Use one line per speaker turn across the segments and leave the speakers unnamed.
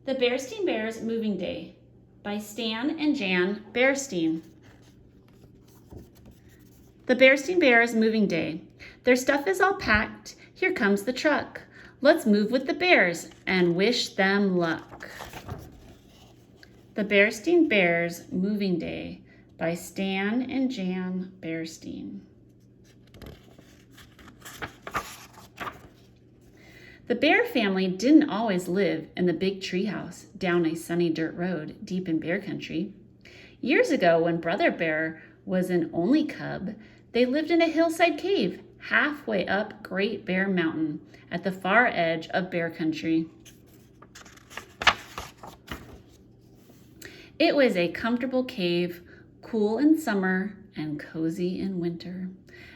The Berenstain Bears Moving Day by Stan and Jan Berenstain. The Berenstain Bears Moving Day. Their stuff is all packed. Here comes the truck. Let's move with the bears and wish them luck. The Berenstain Bears Moving Day by Stan and Jan Berenstain. The Bear family didn't always live in the big treehouse down a sunny dirt road deep in bear country. Years ago, when Brother Bear was an only cub, they lived in a hillside cave halfway up Great Bear Mountain at the far edge of bear country. It was a comfortable cave, cool in summer and cozy in winter.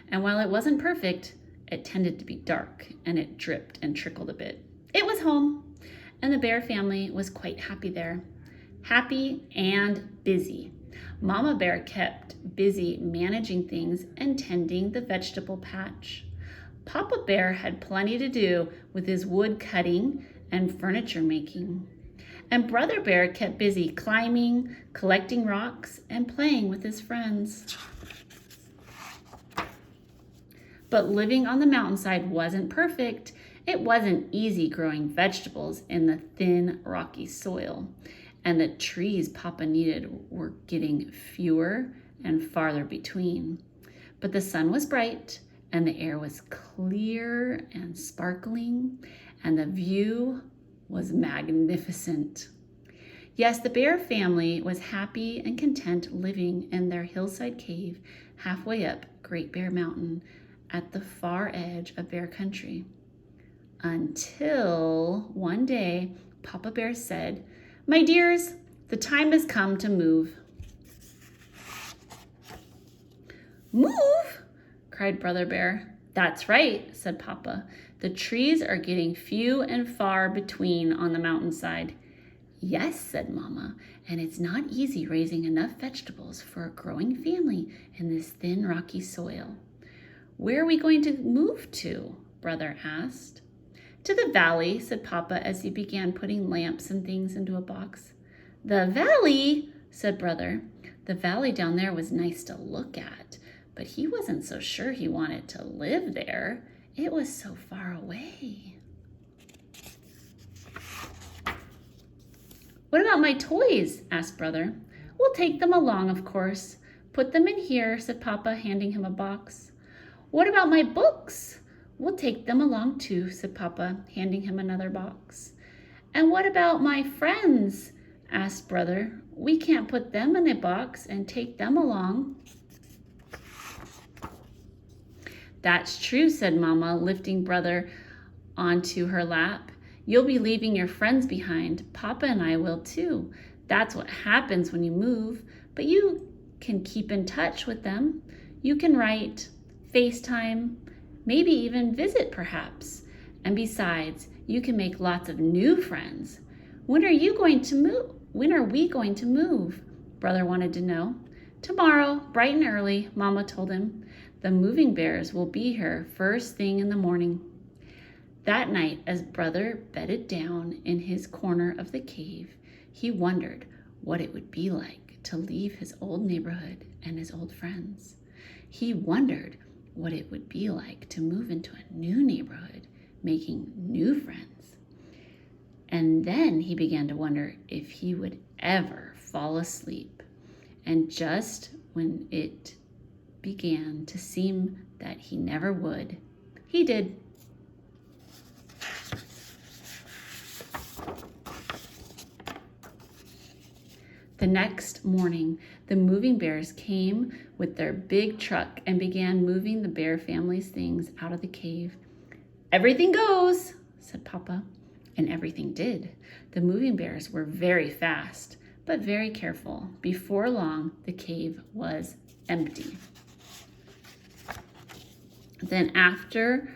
And while it wasn't perfect, it tended to be dark, and it dripped and trickled a bit. It was home, and the bear family was quite happy there. Happy and busy. Mama Bear kept busy managing things and tending the vegetable patch. Papa Bear had plenty to do with his wood cutting and furniture making. And Brother Bear kept busy climbing, collecting rocks, and playing with his friends. But living on the mountainside wasn't perfect. It wasn't easy growing vegetables in the thin, rocky soil. And the trees Papa needed were getting fewer and farther between. But the sun was bright, and the air was clear and sparkling, and the view was magnificent. Yes, the bear family was happy and content living in their hillside cave halfway up Great Bear Mountain at the far edge of bear country. Until one day, Papa Bear said, "My dears, the time has come to move." "Move?" cried Brother Bear. "That's right," said Papa. "The trees are getting few and far between on the mountainside." "Yes," said Mama, "and it's not easy raising enough vegetables for a growing family in this thin, rocky soil." "Where are we going to move to?" Brother asked. "To the valley," said Papa as he began putting lamps and things into a box. "The valley?" said Brother. The valley down there was nice to look at, but he wasn't so sure he wanted to live there. It was so far away. "What about my toys?" asked Brother. "We'll take them along, of course. Put them in here," said Papa, handing him a box. "What about my books?" "We'll take them along too," said Papa, handing him another box. "And what about my friends?" asked Brother. "We can't put them in a box and take them along." "That's true," said Mama, lifting Brother onto her lap. "You'll be leaving your friends behind. Papa and I will too. That's what happens when you move, but you can keep in touch with them. You can write, FaceTime, maybe even visit perhaps. And besides, you can make lots of new friends. When are we going to move? Brother wanted to know. "Tomorrow, bright and early," Mama told him. "The moving bears will be here first thing in the morning." That night, as Brother bedded down in his corner of the cave, he wondered what it would be like to leave his old neighborhood and his old friends. He wondered what it would be like to move into a new neighborhood, making new friends. And then he began to wonder if he would ever fall asleep. And just when it began to seem that he never would, he did. The next morning, the moving bears came with their big truck and began moving the bear family's things out of the cave. "Everything goes," said Papa. And everything did. The moving bears were very fast, but very careful. Before long, the cave was empty. Then after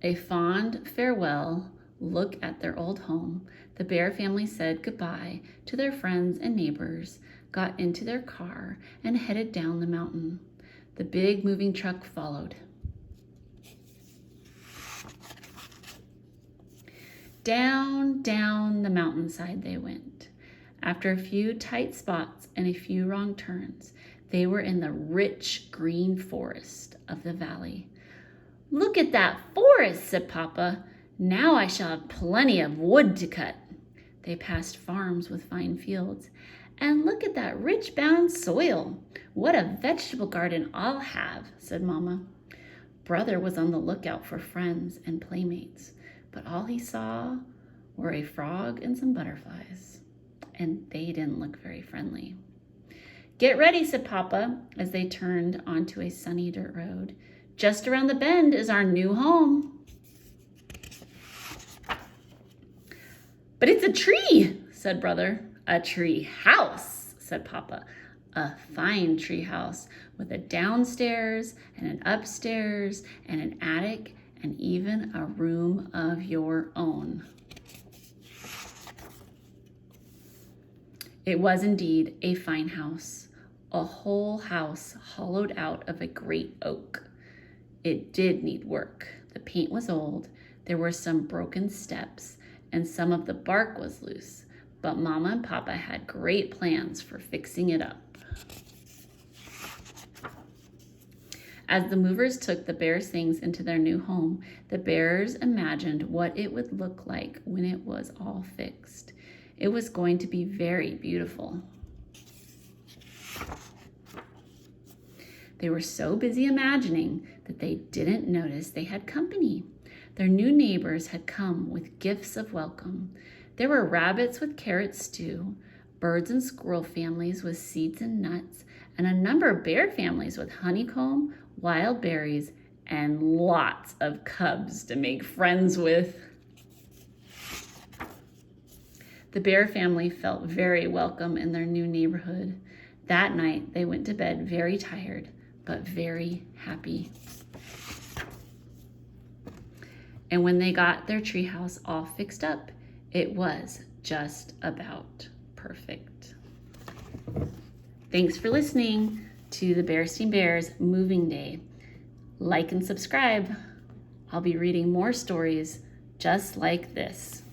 a fond farewell look at their old home, the bear family said goodbye to their friends and neighbors, got into their car, and headed down the mountain. The big moving truck followed. Down, down the mountainside they went. After a few tight spots and a few wrong turns, they were in the rich green forest of the valley. "Look at that forest," said Papa. "Now I shall have plenty of wood to cut." They passed farms with fine fields. "And look at that rich bound soil. What a vegetable garden I'll have," said Mama. Brother was on the lookout for friends and playmates, but all he saw were a frog and some butterflies, and they didn't look very friendly. "Get ready," said Papa as they turned onto a sunny dirt road. "Just around the bend is our new home." "But it's a tree," said Brother. "A tree house," said Papa. "A fine tree house with a downstairs and an upstairs and an attic and even a room of your own." It was indeed a fine house, a whole house hollowed out of a great oak. It did need work. The paint was old, there were some broken steps, and some of the bark was loose, but Mama and Papa had great plans for fixing it up. As the movers took the bears' things into their new home, the bears imagined what it would look like when it was all fixed. It was going to be very beautiful. They were so busy imagining that they didn't notice they had company. Their new neighbors had come with gifts of welcome. There were rabbits with carrot stew, birds and squirrel families with seeds and nuts, and a number of bear families with honeycomb, wild berries, and lots of cubs to make friends with. The bear family felt very welcome in their new neighborhood. That night, they went to bed very tired, but very happy. And when they got their treehouse all fixed up, it was just about perfect. Thanks for listening to the Berenstain Bears Moving Day. Like and subscribe. I'll be reading more stories just like this.